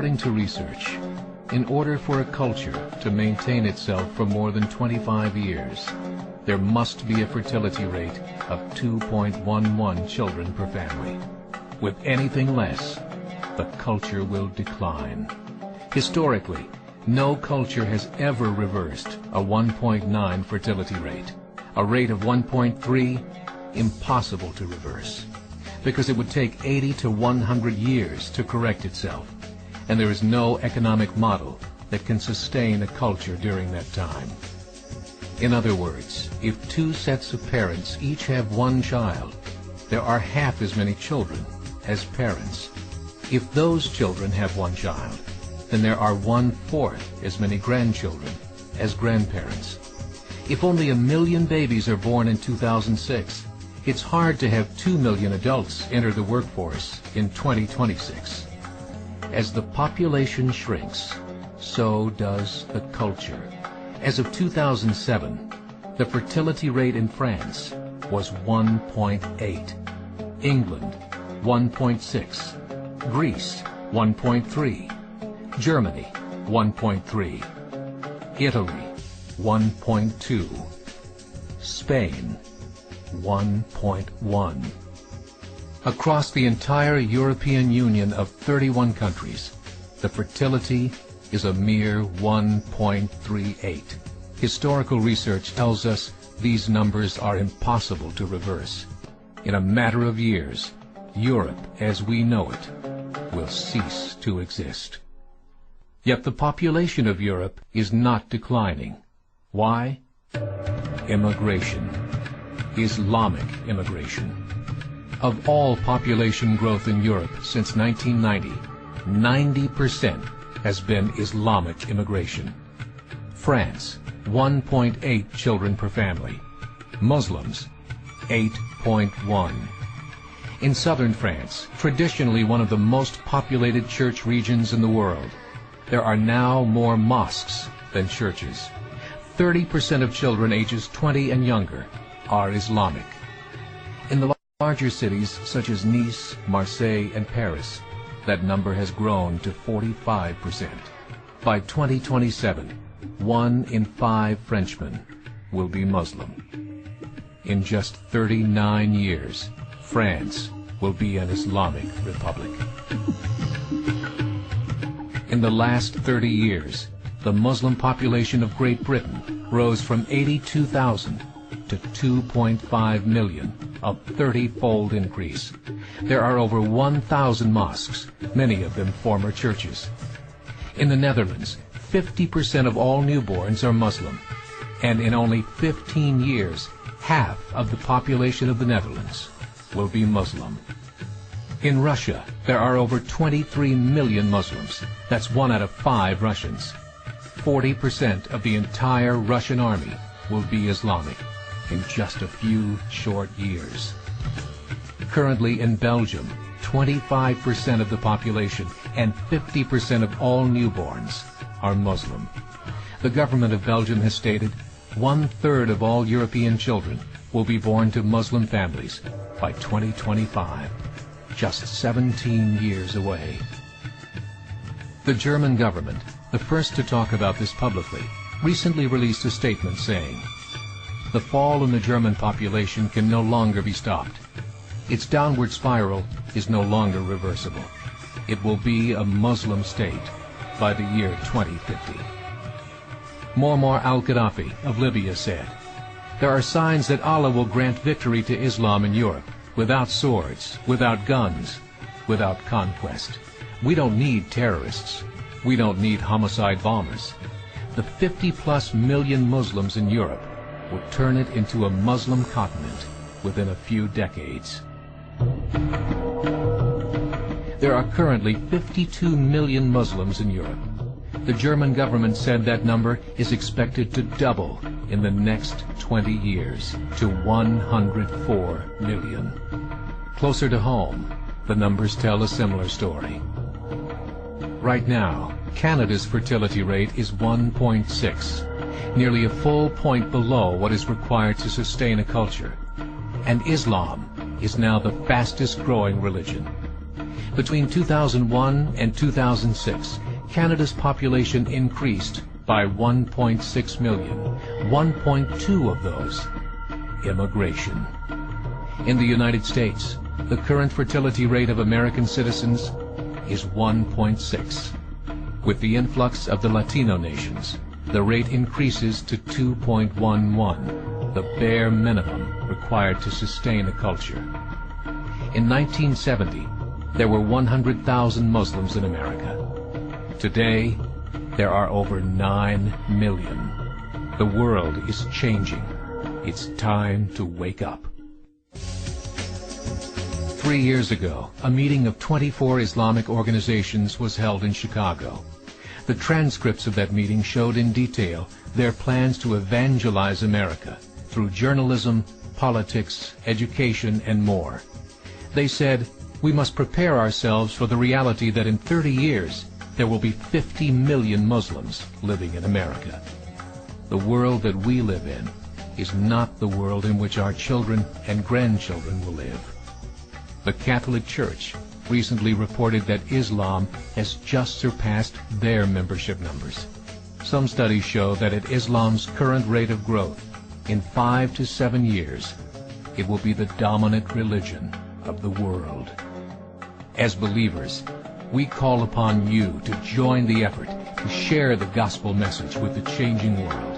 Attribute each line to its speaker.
Speaker 1: According to research, in order for a culture to maintain itself for more than 25 years, there must be a fertility rate of 2.11 children per family. With anything less, the culture will decline. Historically, no culture has ever reversed a 1.9 fertility rate. A rate of 1.3, impossible to reverse, because it would take 80 to 100 years to correct itself, and there is no economic model that can sustain a culture during that time. In other words, if two sets of parents each have one child, there are half as many children as parents. If those children have one child, then there are 1/4 as many grandchildren as grandparents. If only 1 million babies are born in 2006, it's hard to have 2 million adults enter the workforce in 2026. As the population shrinks, so does the culture. As of 2007, the fertility rate in France was 1.8, England 1.6, Greece 1.3, Germany 1.3, Italy 1.2, Spain 1.1. Across the entire European Union of 31 countries, the fertility is a mere 1.38. Historical research tells us these numbers are impossible to reverse. In a matter of years, Europe as we know it will cease to exist. Yet the population of Europe is not declining. Why? Immigration. Islamic immigration. Of all population growth in Europe since 1990, 90% has been Islamic immigration. France, 1.8 children per family. Muslims, 8.1. In southern France, traditionally one of the most populated church regions in the world, there are now more mosques than churches. 30% of children ages 20 and younger are Islamic. In the larger cities such as Nice, Marseille, and Paris, that number has grown to 45%. By 2027, 1 in 5 Frenchmen will be Muslim. In just 39 years, France will be an Islamic republic. In the last 30 years, the Muslim population of Great Britain rose from 82,000 to 2.5 million, a 30-fold increase. There are over 1,000 mosques, many of them former churches. In the Netherlands, 50% of all newborns are Muslim, and in only 15 years, half of the population of the Netherlands will be Muslim. In Russia, there are over 23 million Muslims. That's 1 out of 5 Russians. 40% of the entire Russian army will be Islamic in just a few short years. Currently in Belgium, 25% of the population and 50% of all newborns are Muslim. The government of Belgium has stated 1/3 of all European children will be born to Muslim families by 2025, just 17 years away. The German government, the first to talk about this publicly, recently released a statement saying, "The fall in the German population can no longer be stopped. Its downward spiral is no longer reversible. It will be a Muslim state by the year 2050. Muammar al-Gaddafi of Libya said, "There are signs that Allah will grant victory to Islam in Europe, without swords, without guns, without conquest. We don't need terrorists. We don't need homicide bombers. The 50+ million Muslims in Europe will turn it into a Muslim continent within a few decades." There are currently 52 million Muslims in Europe. The German government said that number is expected to double in the next 20 years to 104 million. Closer to home, the numbers tell a similar story. Right now, Canada's fertility rate is 1.6, nearly a full point below what is required to sustain a culture. And Islam is now the fastest growing religion. Between 2001 and 2006, Canada's population increased by 1.6 million, 1.2 of those immigration. In the United States, the current fertility rate of American citizens is 1.6. With the influx of the Latino nations, the rate increases to 2.11, the bare minimum required to sustain a culture. In 1970, there were 100,000 Muslims in America. Today, there are over 9 million. The world is changing. It's time to wake up. 3 years ago, a meeting of 24 Islamic organizations was held in Chicago. The transcripts of that meeting showed in detail their plans to evangelize America through journalism, politics, education, and more. They said, we must prepare ourselves for the reality that in 30 years, there will be 50 million Muslims living in America. The world that we live in is not the world in which our children and grandchildren will live. The Catholic Church recently reported that Islam has just surpassed their membership numbers. Some studies show that at Islam's current rate of growth, in 5 to 7 years, it will be the dominant religion of the world. As believers, we call upon you to join the effort to share the gospel message with the changing world.